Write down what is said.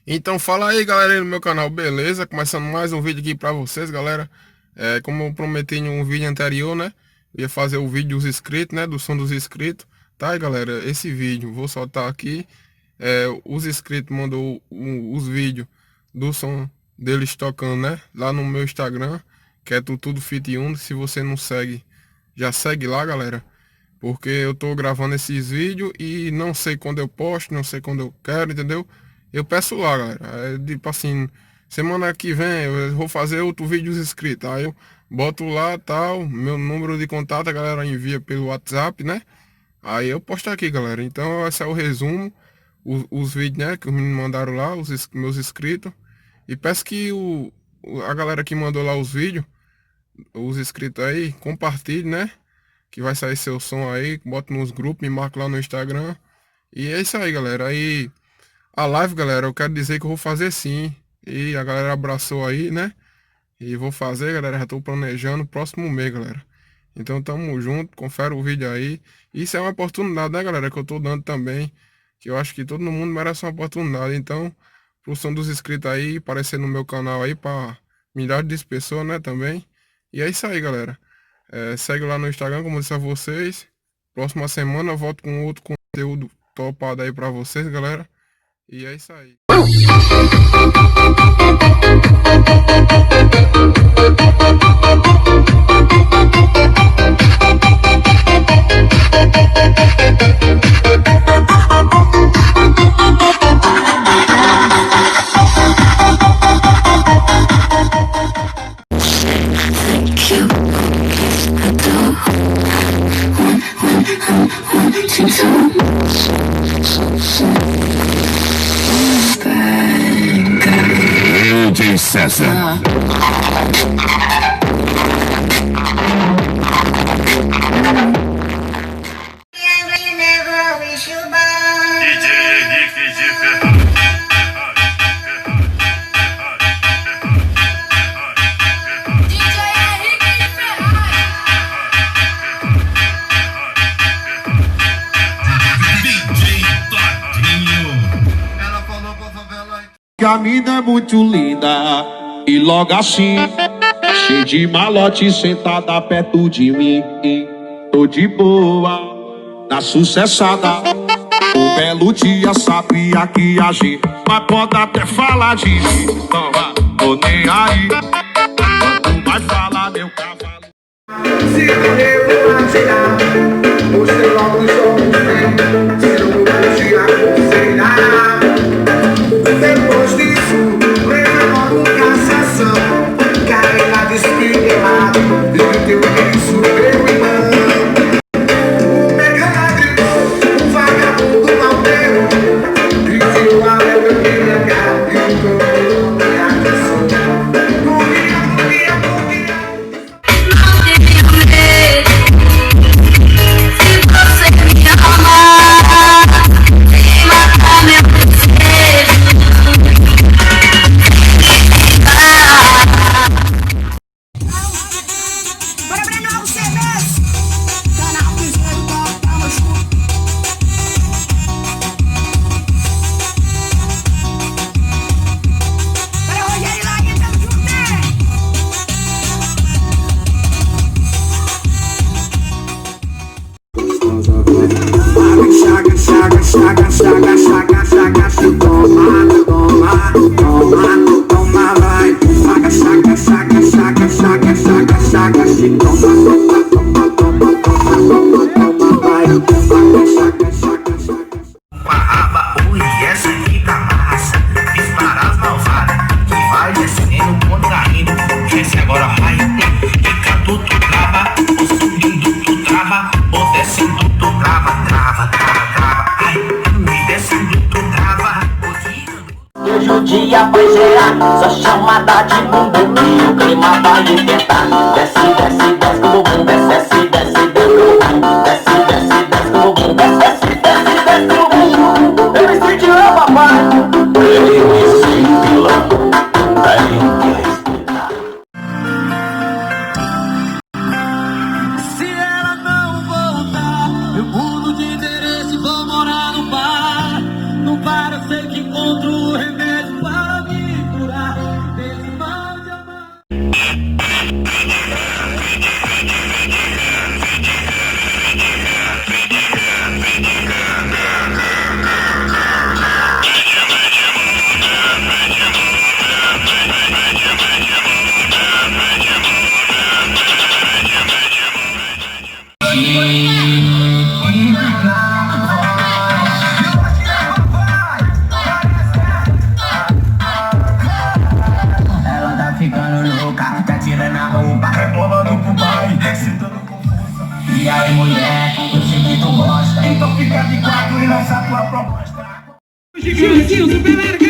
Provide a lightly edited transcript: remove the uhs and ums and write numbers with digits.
Então fala aí galera aí no meu canal, beleza? Começando mais um vídeo aqui pra vocês, galera. Como eu prometi em um vídeo anterior, né? Eu ia fazer o vídeo dos inscritos, né? Do som dos inscritos. Tá aí galera, esse vídeo vou soltar aqui. Os inscritos mandou os vídeos do som deles tocando, né? Lá no meu Instagram, que é Tudo Fit Uno. Se você não segue, já segue lá, galera. Porque eu tô gravando esses vídeos e não sei quando eu posto, não sei quando eu quero, entendeu? Eu peço lá, galera. Tipo assim, semana que vem eu vou fazer outro vídeo inscrito. Aí eu boto lá, tal, meu número de contato, a galera envia pelo WhatsApp, né? Aí eu posto aqui, galera. Então esse é o resumo, os vídeos, né, que os meninos mandaram lá, meus inscritos. E peço que a galera que mandou lá os vídeos, os inscritos aí, compartilhe, né? Que vai sair seu som aí, bota nos grupos, me marca lá no Instagram. E é isso aí, galera. Aí a live, galera, eu quero dizer que eu vou fazer sim. E a galera abraçou aí, né? E vou fazer, galera. Já tô planejando próximo mês, galera. Então tamo junto, confere o vídeo aí. Isso é uma oportunidade, né, galera, que eu tô dando também. Que eu acho que todo mundo merece uma oportunidade. Então, pro som dos inscritos aí, aparecer no meu canal aí pra milhares de pessoas, né, também. E é isso aí, galera. Segue lá no Instagram, como eu disse a vocês. Próxima semana eu volto com outro conteúdo topado aí pra vocês, galera. E é isso aí. DJ César. DJ Henrique de Ferraz. Que a mina é muito linda e logo assim, cheia de malote, sentada perto de mim. Tô de boa, na sucessada. Um belo dia sabia que agir, mas pode até falar de mim. Então vá, tô nem aí. Quanto mais falar, meu cavalo. Se eu vou atirar, você logo somos se eu vou te aconselhar. Depois disso, leva logo cassação. Cai lá despirado, e teu isso, meu irmão. O megade, o vagabundo malteiro, e que o anel eu queria cá, e o coro me aqueceu. Corria. Não tenho medo, se você me amar, sem matar meu desejo. Bora Breno, o CBS, canal Cruzeiro, tamo junto. Bora Rogério Lague, tamo junto, Se toma, vai. Se Com a raba, ui, essa aqui tá massa. Dispara as malvadas, que vai descendo, contraindo. Esse agora vai, fica tudo trava. Ou subindo, tu trava. Ou descendo, tu trava. Ai, descendo, tu trava. Hoje o dia vai gerar, só chamada de bumbum e o clima vai esquentar. Desce com o bumbum, desce com o bumbum. Desce com o bumbum, desce com o bumbum. Ele se tirou, papai. Ele se tirou, tem que respeitar. Se ela não voltar, eu mudo de endereço e vou morar no bar. No bar eu sei que encontro o remédio Gil, super larga.